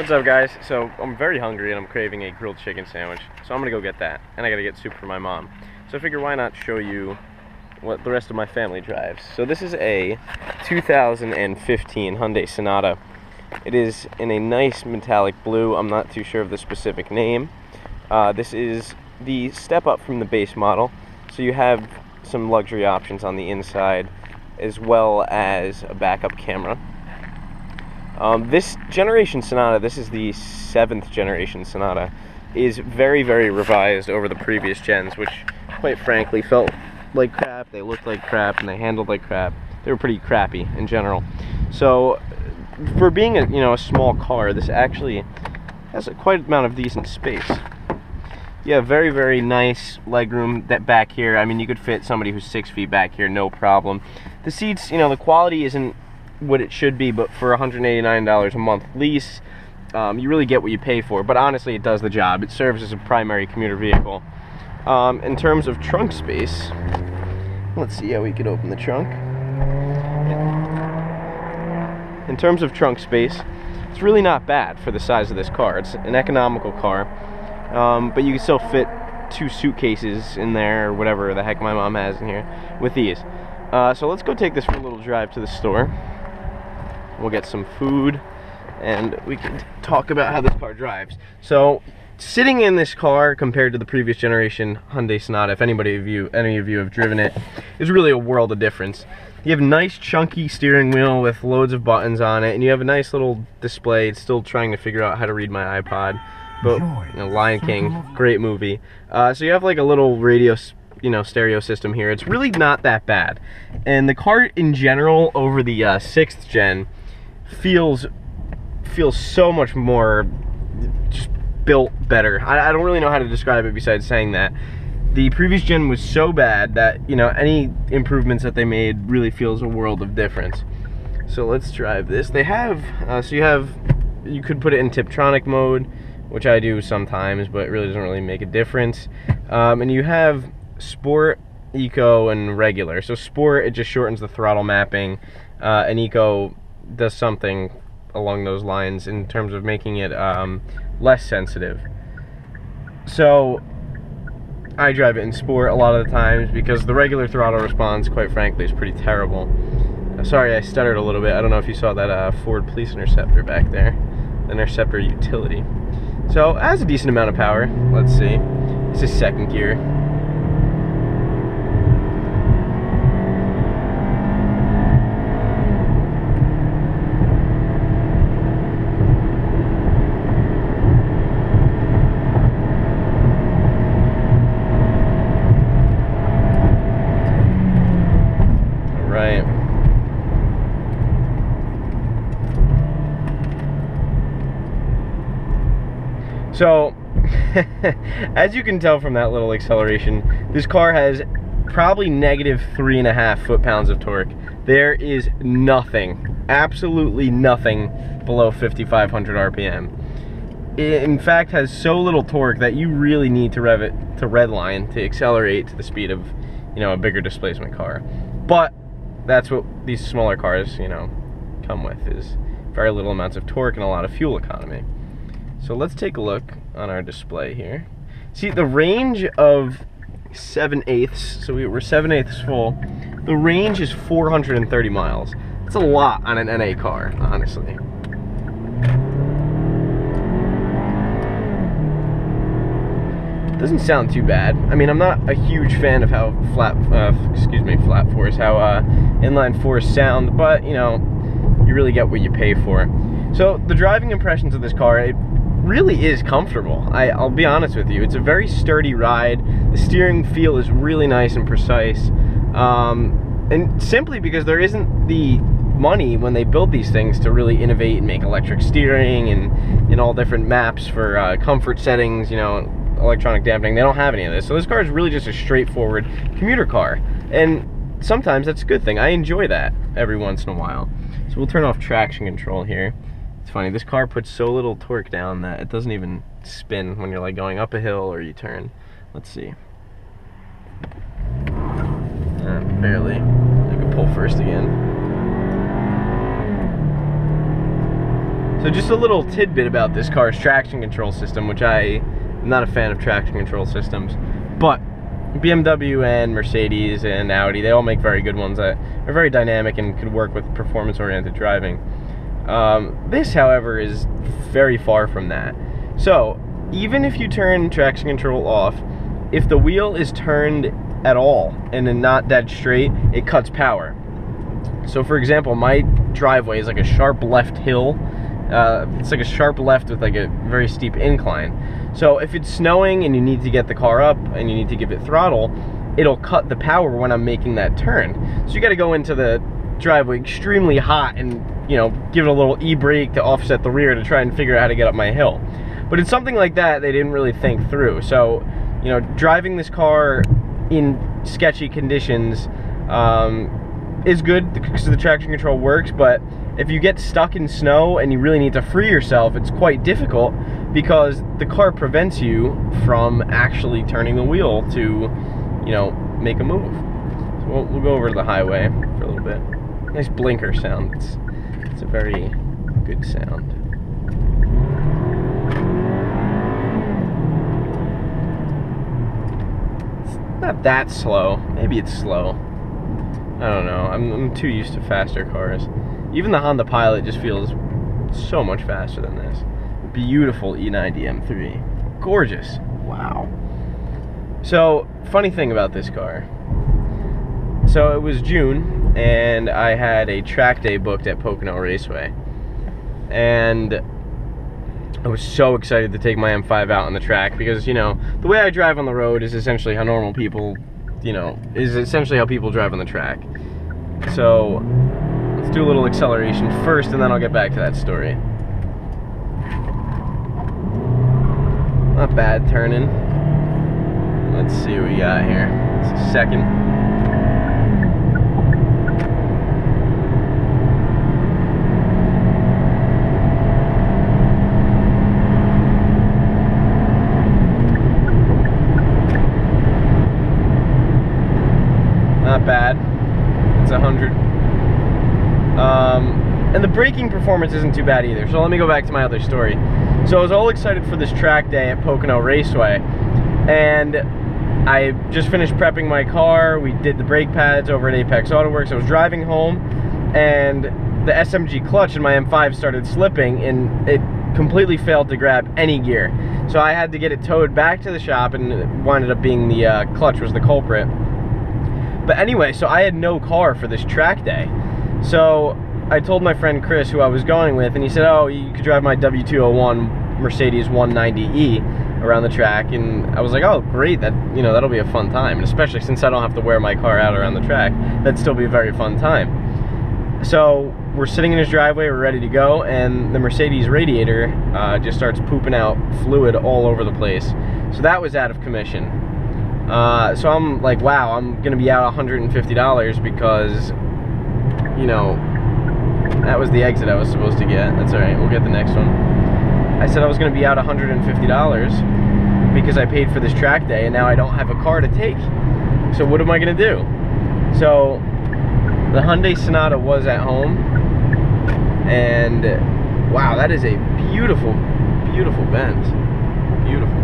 What's up, guys? So I'm very hungry and I'm craving a grilled chicken sandwich, so I'm gonna go get that, and I gotta get soup for my mom. So I figure why not show you what the rest of my family drives. So this is a 2015 Hyundai Sonata. It is in a nice metallic blue. I'm not too sure of the specific name. This is the step up from the base model, so you have some luxury options on the inside as well as a backup camera. This generation Sonata, this is the 7th generation Sonata, is very, very revised over the previous gens, which quite frankly felt like crap, they looked like crap, and they handled like crap. They were pretty crappy in general. So for being a small car, this actually has quite an amount of decent space. You have very, very nice legroom that back here. I mean, you could fit somebody who's 6 feet back here, no problem. The seats, the quality isn't what it should be, but for $189 a month lease, you really get what you pay for. But honestly, it does the job. It serves as a primary commuter vehicle. In terms of trunk space, let's see how we could open the trunk. In terms of trunk space, it's really not bad for the size of this car. It's an economical car, but you can still fit 2 suitcases in there, or whatever the heck my mom has in here, with these. So let's go take this for a little drive to the store. We'll get some food, and we can talk about how this car drives. So, sitting in this car compared to the previous generation Hyundai Sonata, if any of you have driven it, is really a world of difference. You have a nice chunky steering wheel with loads of buttons on it, and you have a nice little display. It's still trying to figure out how to read my iPod, but Lion King, great movie. So you have like a little radio, stereo system here. It's really not that bad, and the car in general over the 6th gen feels so much more just built better. I don't really know how to describe it besides saying that. The previous gen was so bad that, any improvements that they made really feels a world of difference. So let's drive this. They have, you could put it in Tiptronic mode, which I do sometimes, but it really doesn't really make a difference. And you have Sport, Eco, and Regular. So Sport, it just shortens the throttle mapping, and Eco does something along those lines in terms of making it less sensitive. So I drive it in Sport a lot of the times because the regular throttle response, quite frankly, is pretty terrible. Sorry, I stuttered a little bit. I don't know if you saw that Ford Police Interceptor back there, the Interceptor utility. So it has a decent amount of power. Let's see. This is 2nd gear. So, as you can tell from that little acceleration, this car has probably negative 3.5 foot-pounds of torque. There is nothing, absolutely nothing below 5,500 RPM. It, in fact, has so little torque that you really need to rev it to redline to accelerate to the speed of, a bigger displacement car. But that's what these smaller cars, come with, is very little amounts of torque and a lot of fuel economy. So let's take a look on our display here. See, the range of 7/8, so we're 7/8 full. The range is 430 miles. That's a lot on an NA car, honestly. Doesn't sound too bad. I mean, I'm not a huge fan of how inline 4s sound, but you really get what you pay for. So the driving impressions of this car, it really is comfortable. I'll be honest with you. It's a very sturdy ride. The steering feel is really nice and precise. And simply because there isn't the money when they build these things to really innovate and make electric steering and all different maps for comfort settings, electronic dampening. They don't have any of this. So this car is really just a straightforward commuter car. And sometimes that's a good thing. I enjoy that every once in a while. So we'll turn off traction control here. It's funny, this car puts so little torque down that it doesn't even spin when you're like going up a hill or you turn. Let's see. Barely. I can pull first again. So just a little tidbit about this car's traction control system, which I'm not a fan of traction control systems, but BMW and Mercedes and Audi, they all make very good ones that are very dynamic and could work with performance-oriented driving. This, however, is very far from that. So even if you turn traction control off, if the wheel is turned at all and then not dead straight, it cuts power. So for example, my driveway is like a sharp left hill. It's like a sharp left with like a very steep incline. So if it's snowing and you need to get the car up and you need to give it throttle, it'll cut the power when I'm making that turn. So you got to go into the driveway extremely hot and, you know, give it a little e-brake to offset the rear to try and figure out how to get up my hill. But it's something like that they didn't really think through. So, you know, driving this car in sketchy conditions is good because the traction control works, but if you get stuck in snow and you really need to free yourself, it's quite difficult because the car prevents you from actually turning the wheel to, you know, make a move. So we'll go over to the highway for a little bit. Nice blinker sound. It's a very good sound. It's not that slow. Maybe it's slow. I don't know. I'm too used to faster cars. Even the Honda Pilot just feels so much faster than this. Beautiful E90 M3. Gorgeous. Wow. So, funny thing about this car. So it was June, and I had a track day booked at Pocono Raceway. And I was so excited to take my M5 out on the track because, you know, the way I drive on the road is essentially how normal people, you know, is essentially how people drive on the track. So let's do a little acceleration first and then I'll get back to that story. Not bad turning. Let's see what we got here. It's a second. Not bad. It's 100. And the braking performance isn't too bad either. So let me go back to my other story. So I was all excited for this track day at Pocono Raceway, and I just finished prepping my car. We did the brake pads over at Apex Auto Works. I was driving home, and the SMG clutch in my M5 started slipping, and it completely failed to grab any gear. So I had to get it towed back to the shop, and it wound up being the clutch was the culprit. But anyway, so I had no car for this track day. So I told my friend Chris, who I was going with, and he said, oh, you could drive my W201 Mercedes 190E around the track. And I was like, oh, great, that, you know, that'll be a fun time. And especially since I don't have to wear my car out around the track, that'd still be a very fun time. So we're sitting in his driveway, we're ready to go, and the Mercedes radiator just starts pooping out fluid all over the place. So that was out of commission. So I'm like, wow, I'm gonna be out $150 because, you know, that was the exit I was supposed to get. That's alright, we'll get the next one. I said I was gonna be out $150 because I paid for this track day and now I don't have a car to take. So what am I gonna do? So the Hyundai Sonata was at home, and wow, that is a beautiful, beautiful Benz. Beautiful.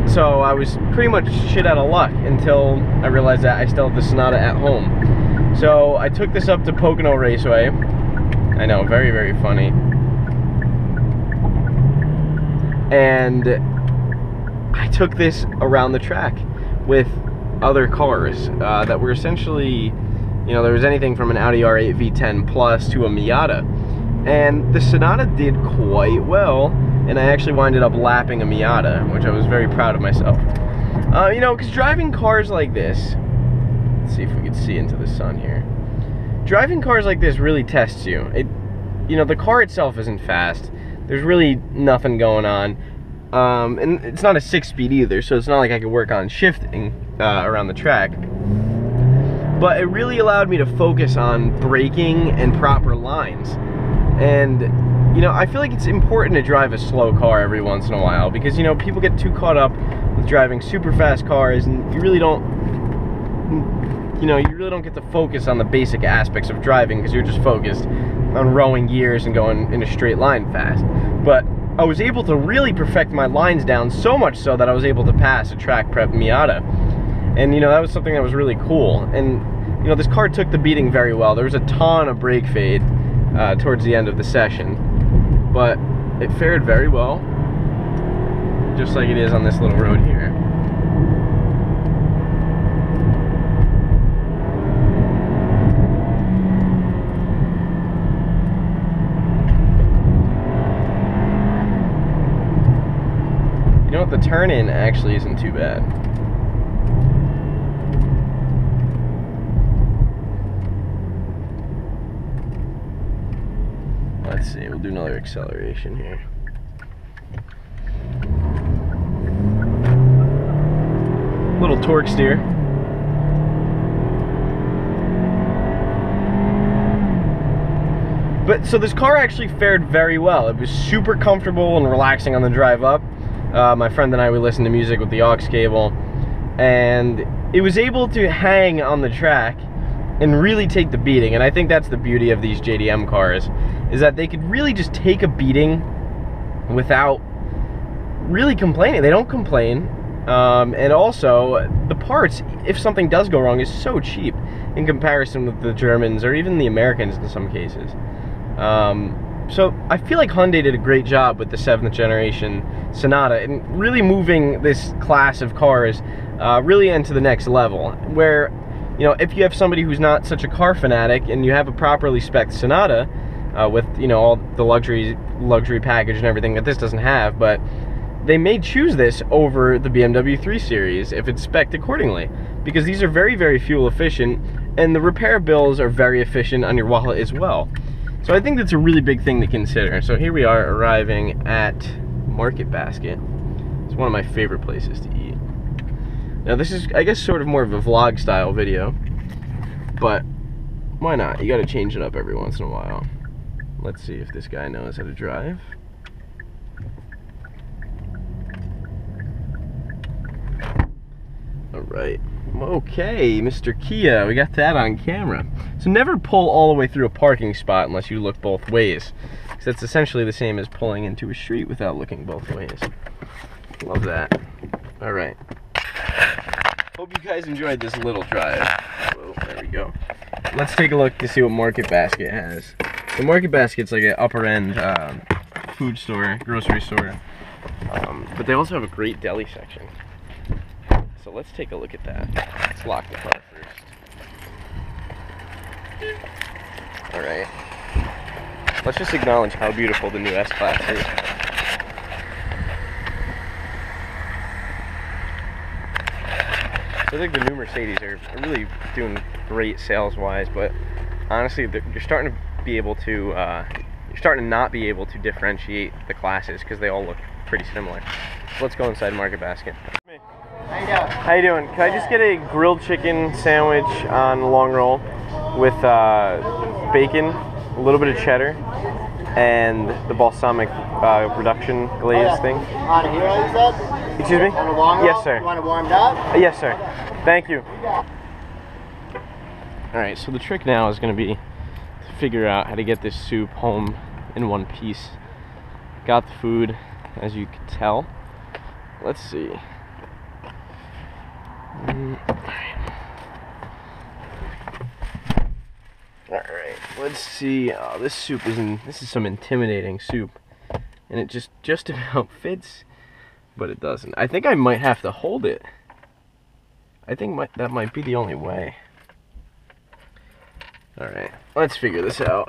So I was pretty much shit out of luck until I realized that I still have the Sonata at home. So I took this up to Pocono Raceway. I know, very, very funny. And I took this around the track with other cars that were essentially, you know, there was anything from an Audi R8 V10 Plus to a Miata. And the Sonata did quite well, and I actually winded up lapping a Miata, which I was very proud of myself. You know, because driving cars like this, let's see if we can see into the sun here. Driving cars like this really tests you. You know, the car itself isn't fast. There's really nothing going on. And it's not a 6-speed either, so it's not like I could work on shifting around the track. But it really allowed me to focus on braking and proper lines. And, you know, I feel like it's important to drive a slow car every once in a while because, you know, people get too caught up with driving super fast cars and you really don't, you know, you really don't get to focus on the basic aspects of driving because you're just focused on rowing gears and going in a straight line fast. But I was able to really perfect my lines down, so much so that I was able to pass a track prep Miata. And, you know, that was something that was really cool. And, you know, this car took the beating very well. There was a ton of brake fade towards the end of the session, but it fared very well, just like it is on this little road here. You know what, the turn-in actually isn't too bad. Let's see, we'll do another acceleration here. Little torque steer. But so this car actually fared very well. It was super comfortable and relaxing on the drive up. My friend and I would listen to music with the aux cable, and it was able to hang on the track and really take the beating. And I think that's the beauty of these JDM cars, is that they could really just take a beating without really complaining. They don't complain. And also, the parts, if something does go wrong, is so cheap in comparison with the Germans or even the Americans in some cases. So I feel like Hyundai did a great job with the 7th generation Sonata and really moving this class of cars really into the next level, where, you know, if you have somebody who's not such a car fanatic and you have a properly spec'd Sonata with, you know, all the luxury package and everything that this doesn't have, but they may choose this over the BMW 3 Series if it's spec'd accordingly, because these are very, very fuel efficient, and the repair bills are very efficient on your wallet as well. So I think that's a really big thing to consider. So here we are arriving at Market Basket. It's one of my favorite places to eat. Now this is, I guess, sort of more of a vlog style video, but why not? You gotta change it up every once in a while. Let's see if this guy knows how to drive. Alright. Okay, Mr. Kia, we got that on camera. So never pull all the way through a parking spot unless you look both ways, because that's essentially the same as pulling into a street without looking both ways. Love that. Alright. Hope you guys enjoyed this little drive. Whoa, there we go. Let's take a look to see what Market Basket has. So Market Basket's like an upper end food store, grocery store. But they also have a great deli section. So let's take a look at that. Let's lock the car first. Alright. Let's just acknowledge how beautiful the new S-Class is. So I think the new Mercedes are really doing great sales-wise, but honestly, you're starting to be able to, you're starting to not be able to differentiate the classes because they all look pretty similar. So let's go inside Market Basket. How you doing? How you doing? Can I just get a grilled chicken sandwich on long roll with bacon, a little bit of cheddar, and the balsamic reduction glaze thing? On here, you said? Excuse me? On a long roll? Yes, sir. You want it warmed up? Yes, sir. Thank you. Alright, so the trick now is going to be to figure out how to get this soup home in one piece. Got the food, as you can tell. Let's see. Alright, let's see. Oh, this soup this is some intimidating soup. And it just about fits, but it doesn't. I think I might have to hold it. I think that might be the only way. Alright, let's figure this out.